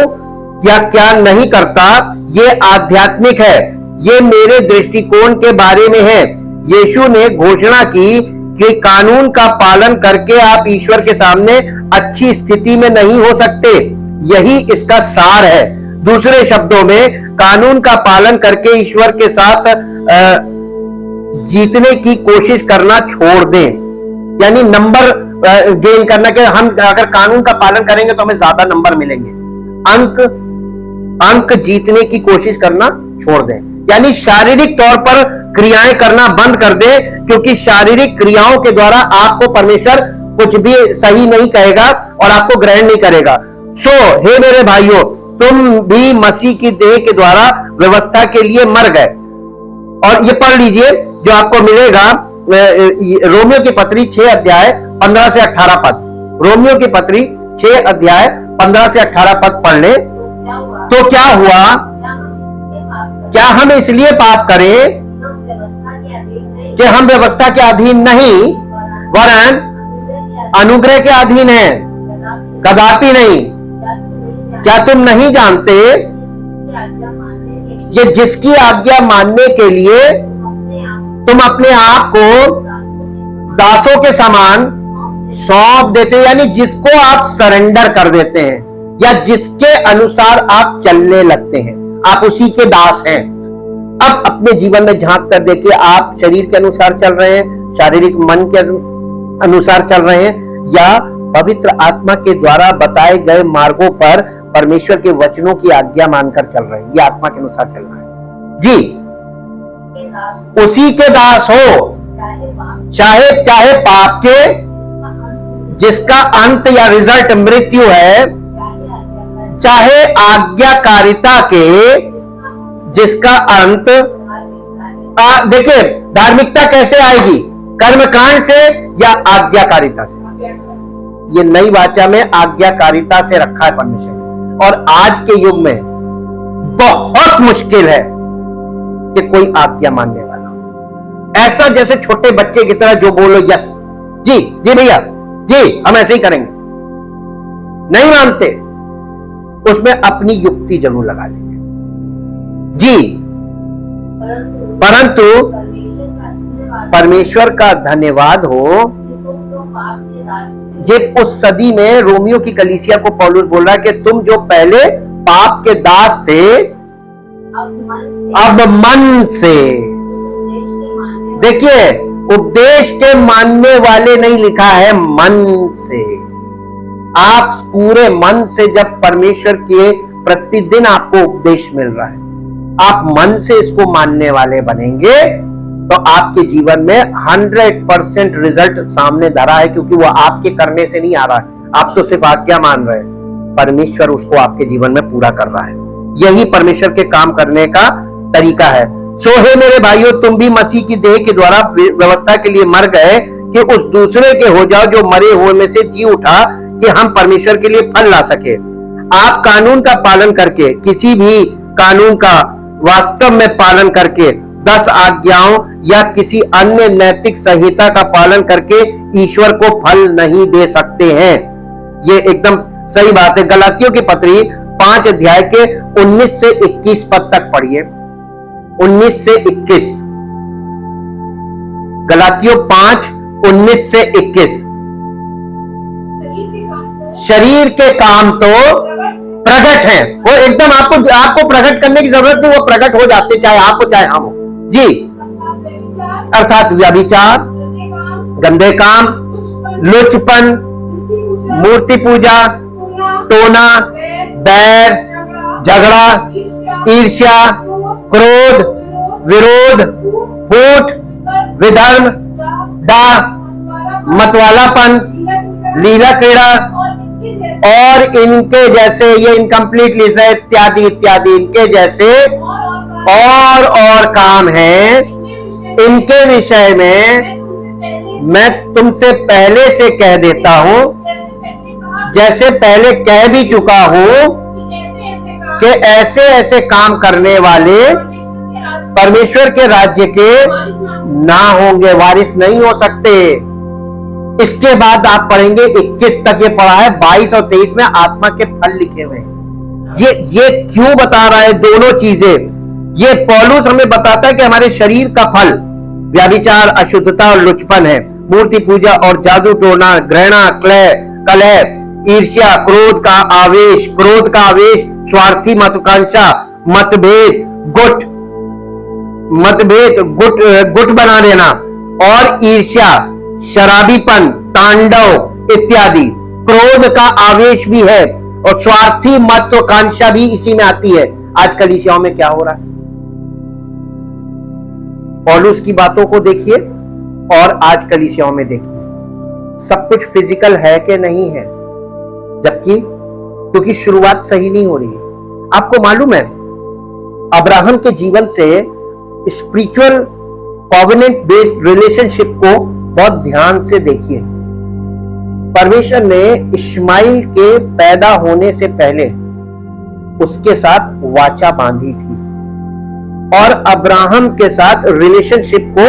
या क्या नहीं करता ये आध्यात्मिक है, ये मेरे दृष्टिकोण के बारे में है। यीशु ने घोषणा की कि कानून का पालन करके आप ईश्वर के सामने अच्छी स्थिति में नहीं हो सकते। यही इसका सार है। दूसरे शब्दों में कानून का पालन करके ईश्वर के साथ जीतने की कोशिश करना छोड़ दें, यानी नंबर गेन करना कि हम अगर कानून का पालन करेंगे तो हमें ज्यादा नंबर मिलेंगे, अंक जीतने की कोशिश करना छोड़ दें, यानी शारीरिक तौर पर क्रियाएं करना बंद कर दें, क्योंकि शारीरिक क्रियाओं के द्वारा आपको परमेश्वर कुछ भी सही नहीं कहेगा और आपको ग्रहण नहीं करेगा। हे मेरे भाइयों, तुम भी मसीह की देह के द्वारा व्यवस्था के लिए मर गए। और ये पढ़ लीजिए जो आपको मिलेगा, रोमियो की पत्री 6 अध्याय 15 से 18 पद। रोमियो की पत्री 6 अध्याय 15 से 18 पद पढ़ ले। तो क्या हुआ? क्या हम इसलिए पाप करें कि हम व्यवस्था के अधीन नहीं वरन अनुग्रह के अधीन हैं? कदापि नहीं। क्या तुम नहीं जानते ये जिसकी आज्ञा मानने के लिए तुम अपने आप को दासों के समान सौंप देते हो, यानी जिसको आप सरेंडर कर देते हैं या जिसके अनुसार आप चलने लगते हैं, आप उसी के दास हैं। अब अपने जीवन में झांक कर देखिए, आप शरीर के अनुसार चल रहे हैं, शारीरिक मन के अनुसार चल रहे हैं, या पवित्र आत्मा के द्वारा बताए गए मार्गों पर परमेश्वर के वचनों की आज्ञा मानकर चल रहे हैं। ये आत्मा के अनुसार चल रहा है जी, उसी के दास हो, चाहे पाप के जिसका अंत या रिजल्ट मृत्यु है, चाहे आज्ञाकारिता के जिसका अंत। देखिए धार्मिकता कैसे आएगी? कर्मकांड से या आज्ञाकारिता से? ये नई वाचा में आज्ञाकारिता से रखा है परमेश्वर ने। और आज के युग में बहुत मुश्किल है कि कोई आज्ञा मानने वाला हो। ऐसा जैसे छोटे बच्चे की तरह जो बोलो यस जी जी भैया जी हम ऐसे ही करेंगे, नहीं मानते, उसमें अपनी युक्ति जरूर लगा लेंगे जी। परंतु परमेश्वर का धन्यवाद हो, ये उस सदी में रोमियो की कलीसिया को पौलुस बोल रहा है कि तुम जो पहले पाप के दास थे अब मन से, देखिए उपदेश के मानने वाले नहीं लिखा है, मन से। आप पूरे मन से जब परमेश्वर के प्रतिदिन आपको उपदेश मिल रहा है, आप मन से इसको मानने वाले बनेंगे तो आपके जीवन में 100% रिजल्ट सामने धरा है, क्योंकि वो आपके करने से नहीं आ रहा है, आप तो सिर्फ आज्ञा मान रहे हैं, परमेश्वर उसको आपके जीवन में पूरा कर रहा है। यही परमेश्वर के काम करने का तरीका है। हे मेरे भाइयों, तुम भी मसीह की देह के द्वारा व्यवस्था के लिए मर गए कि उस दूसरे के हो जाओ जो मरे हुए में से जी उठा, कि हम परमेश्वर के लिए फल ला सके। आप कानून का पालन करके, किसी भी कानून का वास्तव में पालन करके, 10 आज्ञाओं या किसी अन्य नैतिक संहिता का पालन करके ईश्वर को फल नहीं दे सकते हैं। ये एकदम सही बात है। गलातियों की पत्री 5 अध्याय के 19 से 21 पद तक पढ़िए। 19 से 21, गलातियों 5 19 से 21। शरीर के काम तो प्रकट हैं, वो एकदम आपको प्रकट करने की जरूरत नहीं, वो प्रकट हो जाते, चाहे आप हो चाहे हम हो जी। अर्थात व्यभिचार, गंदे काम, लुचपन, मूर्ति पूजा, टोना, बैर, झगड़ा, ईर्ष्या, क्रोध, विरोध, फूट, विधर्म, डाह, मतवालापन, लीला क्रीड़ा और इनके जैसे, ये इनकम्प्लीट लिस्ट है, इत्यादि इत्यादि इनके जैसे और काम हैं। इनके विषय में मैं तुमसे पहले से कह देता हूं, जैसे पहले कह भी चुका हूं कि ऐसे ऐसे काम करने वाले परमेश्वर के राज्य के ना होंगे, वारिस नहीं हो सकते। इसके बाद आप पढ़ेंगे 21 तक ये पढ़ा है, 22 और 23 में आत्मा के फल लिखे हुए हैं। ये क्यों बता रहा है दोनों चीजें? ये पौलुस हमें बताता है कि हमारे शरीर का फल व्यभिचार, अशुद्धता और लुचपन है, मूर्ति पूजा और जादू टोना, घृणा, कलह, ईर्ष्या, क्रोध का आवेश, स्वार्थी, महत्वाकांक्षा, गुट बना देना और ईर्ष्या, शराबीपन, तांडव इत्यादि। क्रोध का आवेश भी है और स्वार्थी महत्वाकांक्षा भी इसी में आती है। आज कलीसियाओं में क्या हो रहा है? पौलुस की बातों को देखिए और आज कलीसियाओं में देखिए, सब कुछ फिजिकल है कि नहीं है, जबकि क्योंकि शुरुआत सही नहीं हो रही है। आपको मालूम है, अब्राहम के जीवन से स्पिरिचुअल कॉवेनेंट बेस्ड रिलेशनशिप को बहुत ध्यान से देखिए। परमेश्वर ने इश्माइल के पैदा होने से पहले उसके साथ वाचा बांधी थी और अब्राहम के साथ रिलेशनशिप को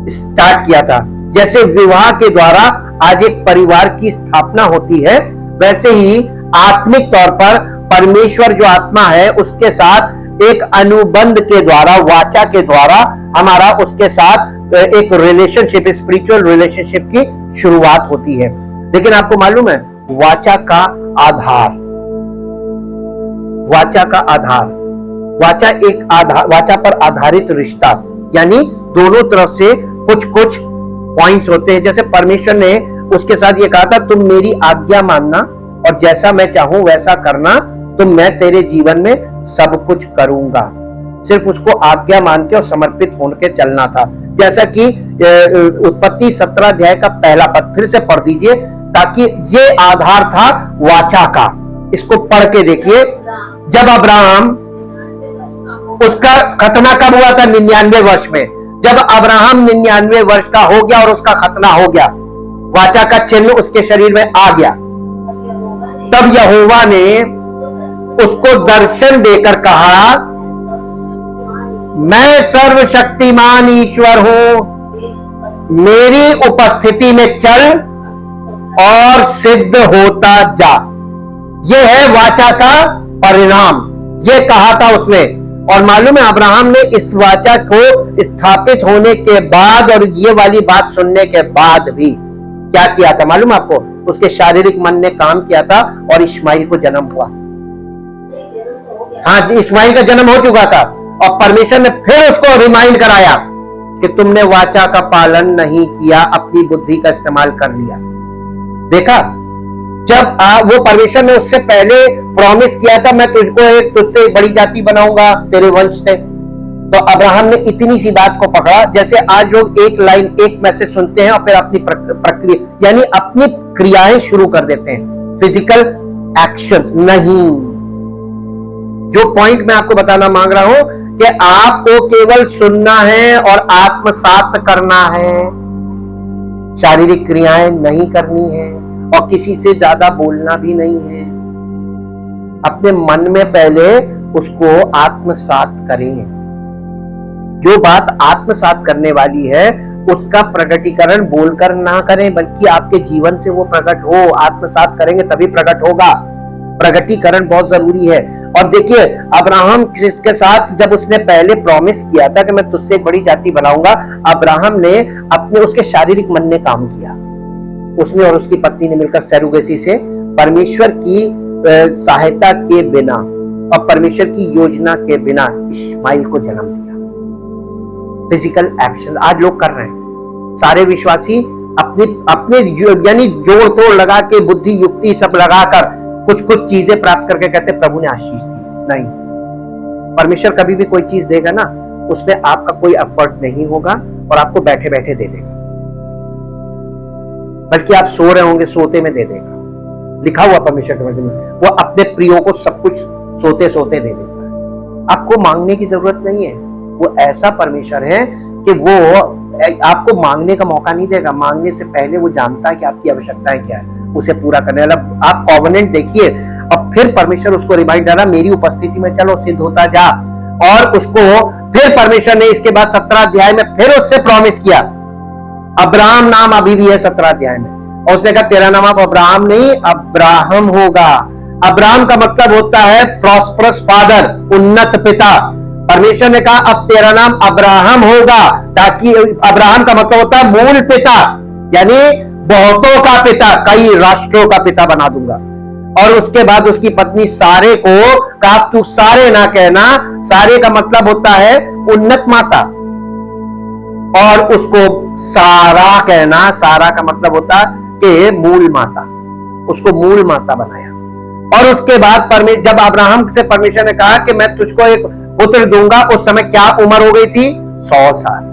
स्टार्ट किया था। जैसे विवाह के द्वारा आज एक परिवार की स्थापना होती है, वैसे ही आत्मिक तौर पर परमेश्वर जो आत्मा है उसके साथ एक अनुबंध के द्वारा, वाचा के द्वारा हमारा उसके साथ एक रिलेशनशिप, स्पिरिचुअल रिलेशनशिप की शुरुआत होती है। लेकिन आपको मालूम है, वाचा का आधार, वाचा पर आधारित रिश्ता, यानी दोनों तरफ से कुछ कुछ पॉइंट्स होते हैं। जैसे परमेश्वर ने उसके साथ ये कहा था, तुम मेरी आज्ञा मानना और जैसा मैं चाहूं वैसा करना, तो मैं तेरे जीवन में सब कुछ करूंगा। सिर्फ उसको आज्ञा मान के और समर्पित होकर चलना था। जैसा कि उत्पत्ति 17 अध्याय का पहला पद फिर से पढ़ दीजिए, ताकि ये आधार था वाचा का। इसको पढ़ के देखिए। जब अब्राहम, उसका खतना कब हुआ था? 99 वर्ष में। जब अब्राहम 99 वर्ष का हो गया और उसका खतना हो गया, वाचा का चिन्ह उसके शरीर में आ गया, तब यहोवा ने उसको दर्शन देकर कहा, मैं सर्वशक्तिमान ईश्वर हूं, मेरी उपस्थिति में चल और सिद्ध होता जा। यह है वाचा का परिणाम। यह कहा था उसने। और मालूम है, अब्राहम ने इस वाचा को स्थापित होने के बाद और ये वाली बात सुनने के बाद भी क्या किया था मालूम आपको? उसके शारीरिक मन ने काम किया था और इस्माइल को जन्म हुआ। हाँ जी, इस्माइल का जन्म हो चुका था और परमेश्वर ने फिर उसको रिमाइंड कराया कि तुमने वाचा का पालन नहीं किया, अपनी बुद्धि का इस्तेमाल कर लिया। देखा, जब वो परमेश्वर ने उससे पहले प्रॉमिस किया था, मैं तुझसे एक बड़ी जाति बनाऊंगा तेरे वंश से, तो अब्राहम ने इतनी सी बात को पकड़ा। जैसे आज लोग एक लाइन, एक मैसेज सुनते हैं और फिर अपनी प्रक्रिया यानी अपनी क्रियाएं शुरू कर देते हैं, फिजिकल एक्शंस नहीं। जो पॉइंट मैं आपको बताना मांग रहा हूं कि आपको केवल सुनना है और आत्मसात करना है, शारीरिक क्रियाएं नहीं करनी है और किसी से ज्यादा बोलना भी नहीं है। अपने मन में पहले उसको आत्मसात करें। जो बात आत्मसात करने वाली है उसका प्रकटीकरण बोलकर ना करें, बल्कि आपके जीवन से वो प्रकट हो। आत्मसात करेंगे तभी प्रकट होगा। प्रकटीकरण बहुत जरूरी है। और देखिए, अब्राहम के साथ जब उसने पहले प्रॉमिस किया था कि मैं तुझसे एक बड़ी जाति बनाऊंगा, अब्राहम ने उसके शारीरिक मन ने काम किया। उसने और उसकी पत्नी ने मिलकर सैरुगेसी से परमेश्वर की सहायता के बिना और परमेश्वर की योजना के बिना इस्माइल को जन्म दिया। फिजिकल एक्शन आज लोग कर रहे हैं। सारे विश्वासी अपने यानी जोड़ तोड़ लगा के, बुद्धि युक्ति सब लगाकर कुछ कुछ चीजें प्राप्त करके कहते प्रभु ने आशीष दी। नहीं, परमेश्वर कभी भी कोई चीज देगा ना, उसमें आपका कोई एफर्ट नहीं होगा और आपको बैठे बैठे दे देगा, बल्कि आप सो रहे होंगे सोते में दे देगा। लिखा हुआ परमेश्वर के वचन में, वो अपने प्रियो को सब कुछ सोते सोते दे देता है। आपको मांगने की जरूरत नहीं है। वो ऐसा परमेश्वर है कि वो आपको मांगने का मौका नहीं देगा। मांगने से पहले वो जानता है कि आपकी आवश्यकताएं क्या है, उसे पूरा करने वाला। आप कॉवेनेंट देखिए और फिर परमेश्वर उसको रिमाइंड डाला, मेरी उपस्थिति में चलो सिद्ध होता जा। और उसको फिर परमेश्वर ने इसके बाद 17 अध्याय में फिर उससे प्रॉमिस किया। अब्राहम नाम अभी भी है 17 अध्याय में, और उसने कहा तेरा नाम अब अब्राहम नहीं अब्राहम होगा। अब्राहम का मतलब होता है प्रॉस्परस फादर, उन्नत पिता। परमेश्वर ने कहा अब तेरा नाम अब्राहम होगा, ताकि अब्राहम का मतलब होता है मूल पिता, यानी बहुतों का पिता, कई राष्ट्रों का पिता बना दूंगा। और उसके बाद उसकी पत्नी सारे को कहा तू सारे ना कहना, सारे का मतलब होता है उन्नत माता, और उसको सारा कहना, सारा का मतलब होता है कि मूल माता, उसको मूल माता बनाया। और उसके बाद जब अब्राहम से परमेश्वर ने कहा कि मैं तुझको एक पुत्र दूंगा, उस समय क्या उम्र हो गई थी? 100 साल।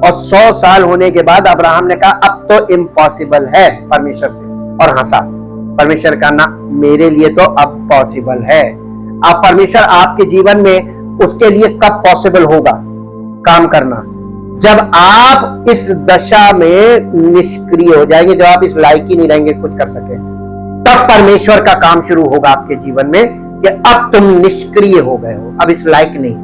और 100 साल होने के बाद अब्राहम ने कहा अब तो इम्पॉसिबल है परमेश्वर से, और हंसा। परमेश्वर का ना मेरे लिए तो अब पॉसिबल है। अब परमेश्वर आपके जीवन में उसके लिए कब पॉसिबल होगा काम करना? जब आप इस दशा में निष्क्रिय हो जाएंगे, जब आप इस लायक ही नहीं रहेंगे कुछ कर सके, तब परमेश्वर का काम शुरू होगा आपके जीवन में कि अब तुम निष्क्रिय हो गए हो, अब इस लायक नहीं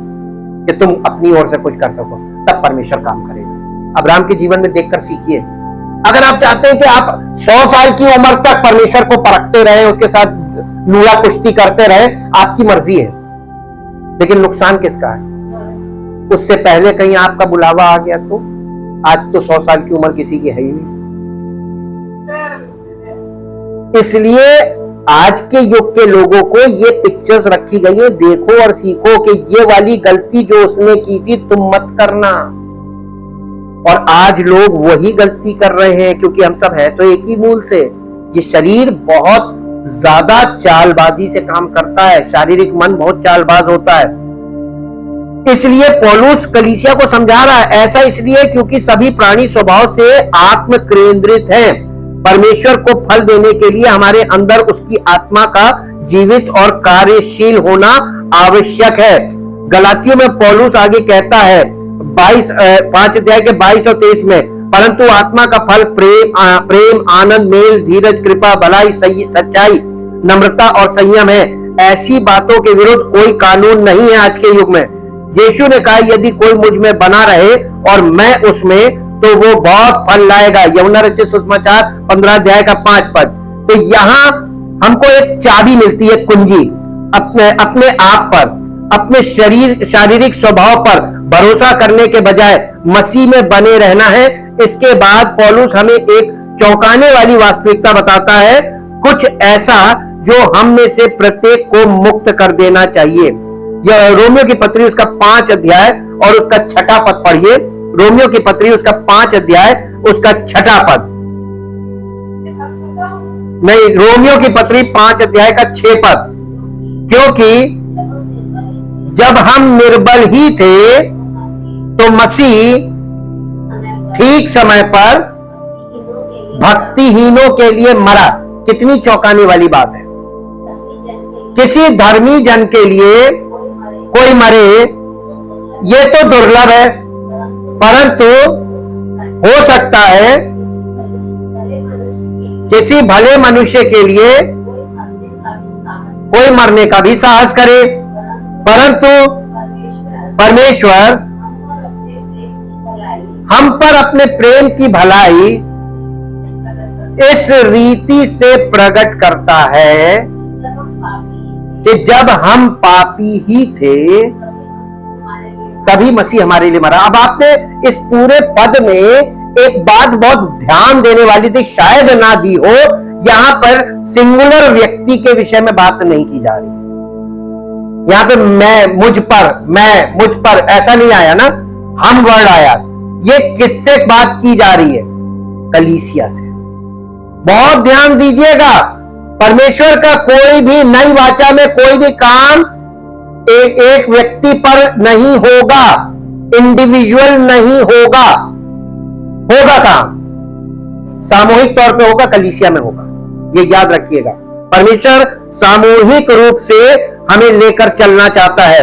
कि तुम अपनी ओर से कुछ कर सको, तब परमेश्वर काम करेगा। अब्राहम के जीवन में देखकर सीखिए। अगर आप चाहते हैं कि आप 100 साल की उम्र तक परमेश्वर को परखते रहे, उसके साथ नूरा कुश्ती करते रहे, आपकी मर्जी है, लेकिन नुकसान किसका है? उससे पहले कहीं आपका बुलावा आ गया तो आज तो 100 साल की उम्र किसी की है ही नहीं। इसलिए आज के युग के लोगों को ये पिक्चर्स रखी गई है, देखो और सीखो कि ये वाली गलती जो उसने की थी तुम मत करना। और आज लोग वही गलती कर रहे हैं, क्योंकि हम सब हैं तो एक ही मूल से। ये शरीर बहुत ज्यादा चालबाजी से काम करता है, शारीरिक मन बहुत चालबाज होता है। इसलिए पौलुस कलीसिया को समझा रहा है, ऐसा इसलिए क्योंकि सभी प्राणी स्वभाव से आत्म केंद्रित हैं। परमेश्वर को फल देने के लिए हमारे अंदर उसकी आत्मा का जीवित और कार्यशील होना आवश्यक है। गलातियों में पौलुस आगे कहता है 5 अध्याय के 22 और 23 में, परंतु आत्मा का फल प्रेम, आनंद, मेल, धीरज, कृपा, भलाई, सच्चाई, नम्रता और संयम है। ऐसी बातों के विरुद्ध कोई कानून नहीं है आज के युग में। यीशु ने कहा यदि कोई मुझ में बना रहे और मैं उसमें, तो वो बहुत फल लाएगा। यूहन्ना रचित सुसमाचार 15 अध्याय का 5 पद। तो यहां हमको एक चाबी मिलती है, कुंजी, अपने आप पर, अपने शारीरिक स्वभाव पर भरोसा करने के बजाय मसीह में बने रहना है। इसके बाद पौलुस हमें एक चौंकाने वाली वास्तविकता बताता है, कुछ ऐसा जो हम में से प्रत्येक को मुक्त कर देना चाहिए। यह रोमियो की पत्री उसका 5 अध्याय और उसका 6 पद पढ़िए। रोमियो की पत्री उसका 5 अध्याय उसका 6 पद, नहीं, रोमियो की पत्री 5 अध्याय का 6 पद। क्योंकि जब हम निर्बल ही थे तो मसीह ठीक समय पर भक्तिहीनों के लिए मरा। कितनी चौंकाने वाली बात है। किसी धर्मी जन के लिए कोई मरे, ये तो दुर्लभ है, परंतु हो सकता है किसी भले मनुष्य के लिए कोई मरने का भी साहस करे। परंतु परमेश्वर हम पर अपने प्रेम की भलाई इस रीति से प्रकट करता है कि जब हम पापी ही थे तभी मसीह हमारे लिए मरा। अब आपने इस पूरे पद में एक बात बहुत ध्यान देने वाली थी, शायद ना दी हो, यहां पर सिंगुलर व्यक्ति के विषय में बात नहीं की जा रही। यहां पे मैं मुझ पर ऐसा नहीं आया ना, हम वर्ड आया। ये किससे बात की जा रही है? कलीसिया से। बहुत ध्यान दीजिएगा, परमेश्वर का कोई भी नई वाचा में कोई भी काम एक व्यक्ति पर नहीं होगा, इंडिविजुअल नहीं होगा। होगा कहां? सामूहिक तौर पे होगा, कलीसिया में होगा। ये याद रखिएगा। परमेश्वर सामूहिक रूप से हमें लेकर चलना चाहता है,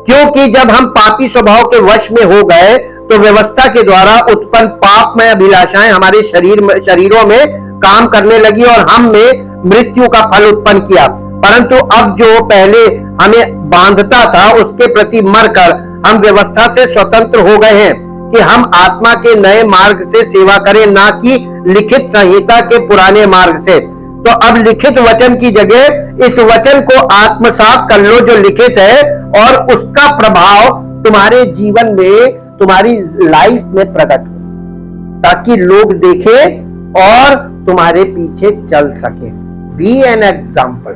क्योंकि जब हम पापी स्वभाव के वश में हो गए तो व्यवस्था के द्वारा उत्पन्न पापमय अभिलाषाएं हमारे शरीरों में काम करने लगी और हम में मृत्यु का फल उत्पन्न किया। परंतु अब जो पहले हमें बांधता था उसके प्रति मरकर हम व्यवस्था से स्वतंत्र हो गए हैं कि हम आत्मा के नए मार्ग से सेवा करें, ना कि लिखित संहिता के पुराने मार्ग से। तो अब लिखित वचन की जगह इस वचन को आत्मसात कर लो जो लिखित है, और उसका प्रभाव तुम्हारे जीवन में, तुम्हारी लाइफ में प्रकट हो, ताकि लोग देखें और तुम्हारे पीछे चल सके। Be an example,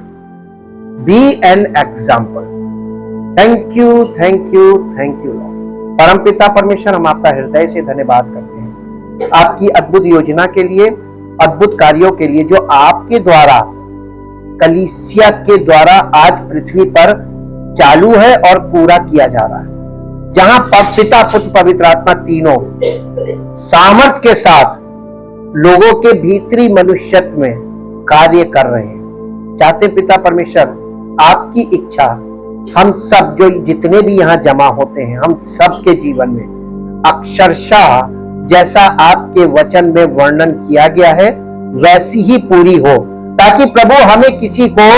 be an example. Thank you, thank you, thank you Lord. परमपिता परमेश्वर, हम आपका हृदय से धन्यवाद करते हैं आपकी अद्भुत योजना के लिए, अद्भुत कार्यों के लिए जो आपके द्वारा, कलीसिया के द्वारा आज पृथ्वी पर चालू है और पूरा किया जा रहा है, जहां पिता पुत्र पवित्र आत्मा तीनों सामर्थ के साथ लोगों के भीतरी मनुष्यत्व में कार्य कर रहे हैं। चाहते पिता परमेश्वर आपकी इच्छा हम सब जो जितने भी यहाँ जमा होते हैं, हम सब के जीवन में अक्षरशः जैसा आपके वचन में वर्णन किया गया है वैसी ही पूरी हो, ताकि प्रभु हमें किसी को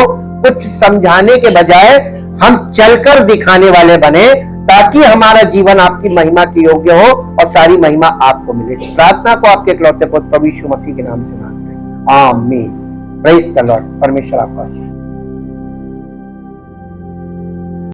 कुछ समझाने के बजाय हम चलकर दिखाने वाले बने, ताकि हमारा जीवन आपकी महिमा के योग्य हो और सारी महिमा आपको मिले। इस प्रार्थना को आपके इकलौते पुत्र प्रभु यीशु मसीह के नाम से मांगते हैं, आमीन। Praise the Lord. परमेश्वर आपका आशीर्वाद।